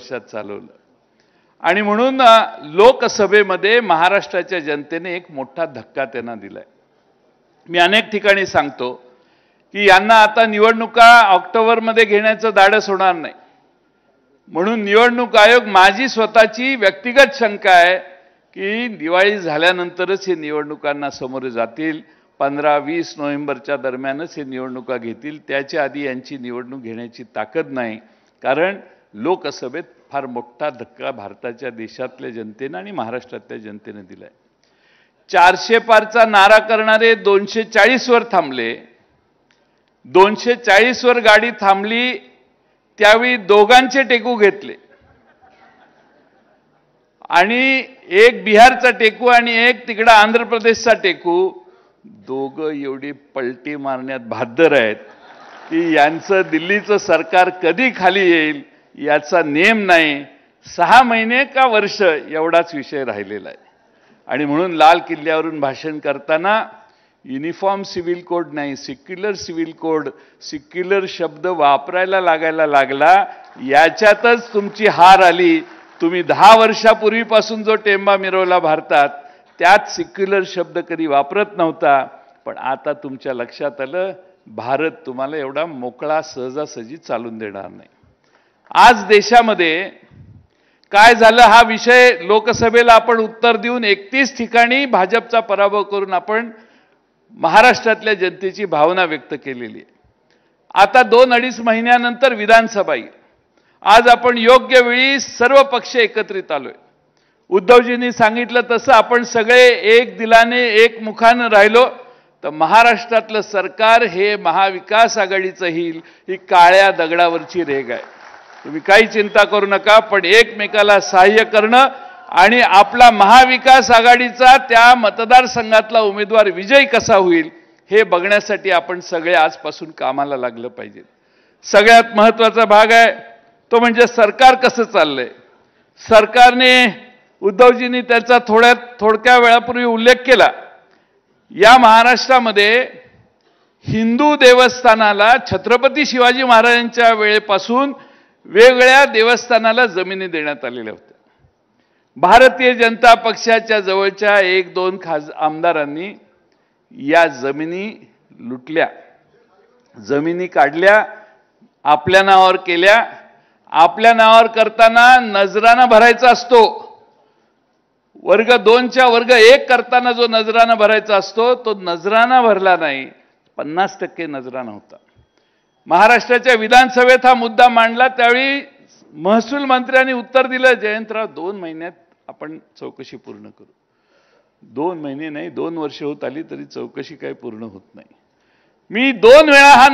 वर्षात चालवलं. आणि म्हणून लोकसभेमध्ये महाराष्ट्राच्या जनतेने एक मोठा धक्का त्यांना दिलाय. मी अनेक ठिकाणी सांगतो की यांना आता निवडणुका ऑक्टोबरमध्ये घेण्याचं धाडस होणार नाही. म्हणून निवडणूक आयोग, माझी स्वतःची व्यक्तिगत शंका आहे की दिवाळी झाल्यानंतरच हे निवडणुकांना समोर जातील. 15-20 नोव्हेंबरच्या दरम्यानच हे निवडणुका घेतील. त्याच्या आधी यांची निवडणूक घेण्याची ताकद नाही. कारण लोकसभेत फार मोठा धक्का भारताच्या देशातल्या जनतेने आणि महाराष्ट्रातल्या जनतेने दिलाय. 400 पारचा नारा करणारे 240 वर थांबले. 240 वर गाडी थांबली त्यावेळी दोघांचे टेकू घेतले आणि एक बिहारचा टेकू आणि एक तिकडा आंध्र प्रदेशचा टेकू. दोघं एवढी पलटी मारण्यात बहादर आहेत की यांचं दिल्लीचं सरकार कधी खाली येईल याचा नेम नाही. 6 महिने का वर्ष एवढाच विषय राहिलेला आहे. आणि म्हणून लाल किल्ल्यावरून भाषण करताना युनिफॉर्म सिव्हिल कोड नाही, सेक्युलर सिव्हिल कोड, सेक्युलर शब्द वापरायला लागायला लागला. याच्यातच तुमची हार आली. तुम्ही 10 वर्षापूर्वीपासून जो टेंबा मिरवला भारतात त्यात सेक्युलर शब्द कधी वापरत नव्हता. पण आता तुमच्या लक्षात आलं भारत तुम्हाला एवढा मोकळा सहजासहजी चालून देणार नाही. आज देशामध्ये काय झालं हा विषय लोकसभेला आपण उत्तर देऊन 31 ठिकाणी भाजपचा पराभव करून आपण महाराष्ट्रातल्या जनतेची भावना व्यक्त केलेली आहे. आता 2-2.5 महिन्यानंतर विधानसभा येईल. आज आपण योग्य वेळी सर्व पक्ष एकत्रित आलोय. उद्धवजींनी सांगितलं तसं आपण सगळे एक दिलाने एक मुखानं राहिलो तर महाराष्ट्रातलं सरकार हे महाविकास आघाडीचं येईल. ही काळ्या दगडावरची रेघ आहे. तुम्ही काही चिंता करू नका. पण एकमेकाला सहाय्य करणं आणि आपला महाविकास आघाडीचा त्या मतदारसंघातला उमेदवार विजयी कसा होईल हे बघण्यासाठी आपण सगळे आजपासून कामाला लागलं पाहिजे. सगळ्यात महत्त्वाचा भाग आहे तो म्हणजे सरकार कसं चाललंय. सरकारने, उद्धवजींनी त्याचा थोडक्या वेळापूर्वी उल्लेख केला. या महाराष्ट्रामध्ये हिंदू देवस्थानाला छत्रपती शिवाजी महाराजांच्या वेळेपासून वेगवेगळ्या देवस्थानाला जमिनी देण्यात आलेल्या होत्या. भारतीय जनता पक्षाच्या जवळच्या 1-2 आमदारांनी या जमिनी लुटल्या, जमिनी काढल्या, आपल्या नावावर केल्या. आपल्या नावावर करताना नजराना भरायचा असतो. वर्ग 2च्या वर्ग 1 करताना जो नजराना भरायचा असतो तो नजराना भरला नाही. 50% नजराना होता. महाराष्ट्राच्या विधानसभेत हा मुद्दा मांडला त्यावेळी महसूल मंत्र्यांनी उत्तर दिलं, जयंतराव 2 महिन्यात आपण चौकशी पूर्ण करू. 2 महिने नाही 2 वर्ष होत आली तरी चौकशी काही पूर्ण होत नाही. मी 2 वेळा हा